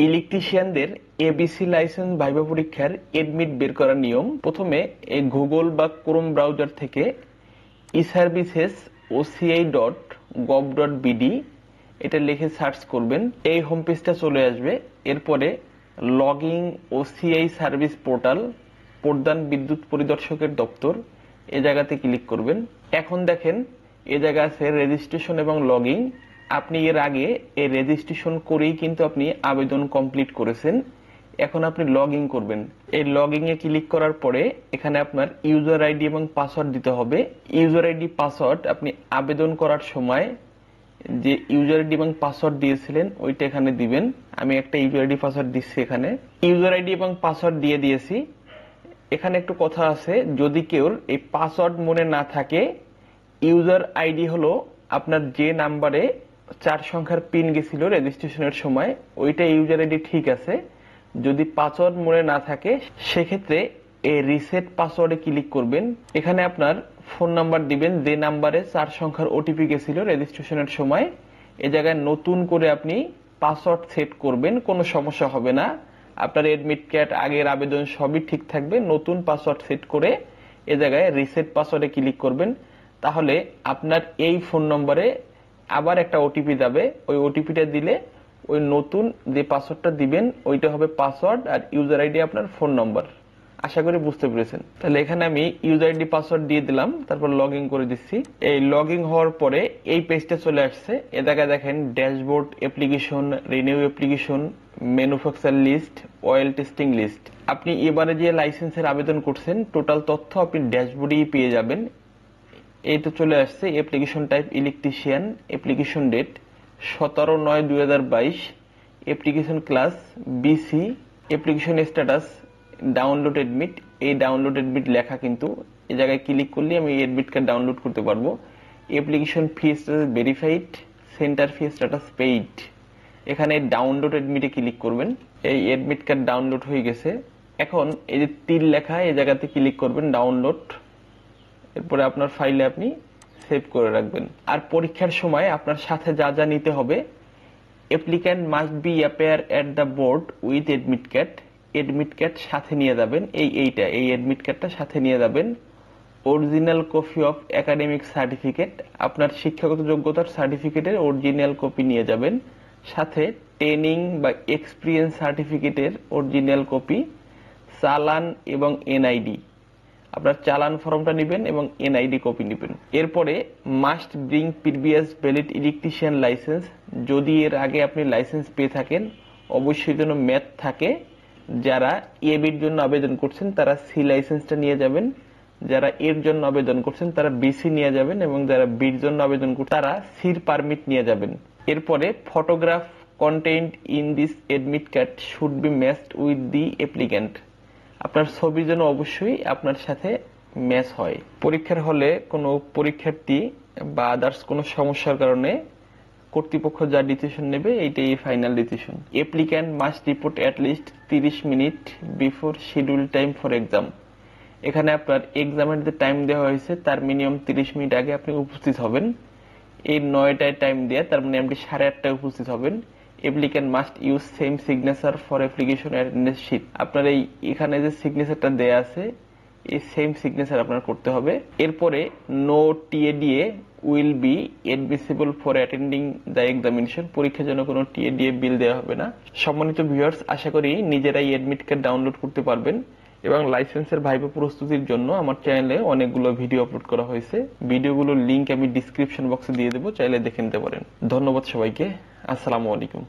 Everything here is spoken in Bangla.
ইলেকট্রিশিয়ানদের এবিসি লাইসেন্স ভাইভা পরীক্ষার এডমিট বের করার নিয়ম। প্রথমে এই গুগল বা ক্রোম ব্রাউজার থেকে eservices.oci.gov.bd এটা লিখে সার্চ করবেন, এই হোম পেজটা চলে আসবে। এরপরে লগইন ওসিআই সার্ভিস পোর্টাল, প্রধান বিদ্যুৎ পরিদর্শকের দপ্তর, এই জায়গাতে ক্লিক করবেন। এখন দেখেন এই জায়গা আছে রেজিস্ট্রেশন এবং লগইন। আপনি এর আগে এই রেজিস্ট্রেশন করেই কিন্তু আপনি আবেদন কমপ্লিট করেছেন। এখন আপনি লগইন করবেন। এই লগইন এ ক্লিক করার পরে এখানে আপনার ইউজার আইডি এবং পাসওয়ার্ড দিতে হবে। ইউজার আইডি পাসওয়ার্ড আপনি আবেদন করার সময় যে ইউজার আইডি এবং পাসওয়ার্ড দিয়েছিলেন ওইটা এখানে দিবেন। আমি একটা ইউজার আইডি পাসওয়ার্ড দিচ্ছি। এখানে ইউজার আইডি এবং পাসওয়ার্ড দিয়ে দিয়েছি। এখানে একটু কথা আছে, যদি কেউ এই পাসওয়ার্ড মনে না থাকে, ইউজার আইডি হলো আপনার যে নাম্বারে 4 সংখ্যার পিন গেছিল রেজিস্ট্রেশনের সময়, ওইটা ইউজার আইডি ঠিক আছে। যদি পাসওয়ার্ড মনে না থাকে সেক্ষেত্রে এই রিসেট পাসওয়ার্ডে ক্লিক করবেন। এখানে আপনার ফোন নাম্বার দিবেন যে নাম্বারে 4 সংখ্যার ওটিপি গেছিল রেজিস্ট্রেশনের সময়। এই জায়গায় নতুন করে আপনি পাসওয়ার্ড সেট করবেন, কোনো সমস্যা হবে না। আপনার এডমিট কার্ড, আগের আবেদন সবই ঠিক থাকবে। নতুন পাসওয়ার্ড সেট করে এই জায়গায় রিসেট পাসওয়ার্ডে ক্লিক করবেন। তাহলে আপনার এই ফোন নম্বরে আবার একটা ওটিপি যাবে। ওই ওটিপিটা দিলে ওই নতুন যে পাসওয়ার্ডটা দিবেন ওইটা হবে পাসওয়ার্ড, আর ইউজার আইডি আপনার ফোন নম্বর। আশা করি বুঝতে পেরেছেন। তাহলে এখানে আমি ইউজার আইডি পাসওয়ার্ড দিয়ে দিলাম, তারপর লগইন করে দিচ্ছি। এই লগইন হওয়ার পরে এই পেজটা চলে আসছে। এ জায়গায় দেখেন dashboard, application, renew application, manufacture list, oil testing list. আপনি এবারে যে লাইসেন্সের আবেদন করছেন টোটাল তথ্য আপনি ড্যাশবোর্ডেই পেয়ে যাবেন। এই তো চলে আসছে। Application type electrician, application date 17/9/2022, application class BC, application status download admit. এই ডাউনলোড এডমিট লেখা কিন্তু এই জায়গায় ক্লিক করলে আমি এডমিট কার্ড ডাউনলোড করতে পারবো। Application fee status verified, centre fee status paid. এখানে ডাউনলোড এডমিটে ক্লিক করবেন। এই এডমিট কার্ড ডাউনলোড হয়ে গেছে। এখন এই যে তীর লেখা এই জায়গাতে ক্লিক করবেন, ডাউনলোড। এরপরে আপনার ফাইলে আপনি সেভ করে রাখবেন। আর পরীক্ষার সময় আপনার সাথে যা যা নিতে হবে, applicant must be appear at the board with admit card. Admit card সাথে নিয়ে যাবেন। এই এডমিট কার্ডটা সাথে নিয়ে যাবেন। Original copy of academic certificate, আপনার শিক্ষাগত যোগ্যতার সার্টিফিকেটের অরিজিনাল কপি নিয়ে যাবেন। সাথে ট্রেনিং বা এক্সপিরিয়েন্স সার্টিফিকেটের অরিজিনাল কপি, চালান এবং এনআইডি। আপনার চালান ফর্মটা নেবেন এবং এনআইডি কপি নেবেন। এরপরে must bring previous valid electrician licence. যদি এর আগে আপনি লাইসেন্স পেয়ে থাকেন অবশ্যই যেন ম্যাথ থাকে। যারা এবির জন্য আবেদন করছেন তারা সি লাইসেন্সটা নিয়ে যাবেন, যারা এর জন্য আবেদন করছেন তারা বিসি নিয়ে যাবেন, এবং যারা বির জন্য আবেদন করছেন তারা সির পারমিট নিয়ে যাবেন। এরপরে photograph contained in this admit card should be matched with the applicant. আপনার ছবি যেন অবশ্যই আপনার সাথে ম্যাচ হয়। পরীক্ষার হলে কোনো পরীক্ষার্থী বা আদার্স কোনো সমস্যার কারণে কর্তৃপক্ষ যা ডিসিশন নেবে এইটাই final decision. Applicant must report at least 30 minute before schedule time for exam. এখানে আপনার এক্সামের যে টাইম দেওয়া হয়েছে তার মিনিমাম 30 মিনিট আগে আপনি উপস্থিত হবেন। এই 9টায় টাইম দেওয়া, তার মানে আপনি 8:30টায় উপস্থিত হবেন। Applicant must use same signature for application attendance sheet. আপনার এখানে যে সিগনেচারটা দেয়া আছে এই সেম সিগনেচার আপনার করতে হবে। এরপরে no TA DA will be admissible for attending the examination. পরীক্ষার জন্য কোনো টিএডিএ বিল দেওয়া হবে না। সম্মানিত ভিউয়ার্স, আশা করি নিজেরাই এডমিট কার্ড ডাউনলোড করতে পারবেন। এবং লাইসেন্সের ভাইভা প্রস্তুতির জন্য আমার চ্যানেলে অনেকগুলো ভিডিও আপলোড করা হয়েছে। ভিডিওগুলোর লিংক আমি ডিসক্রিপশন বক্সে দিয়ে দেবো, চাইলে দেখে নিতে পারেন। ধন্যবাদ সবাইকে। আসসালামু আলাইকুম।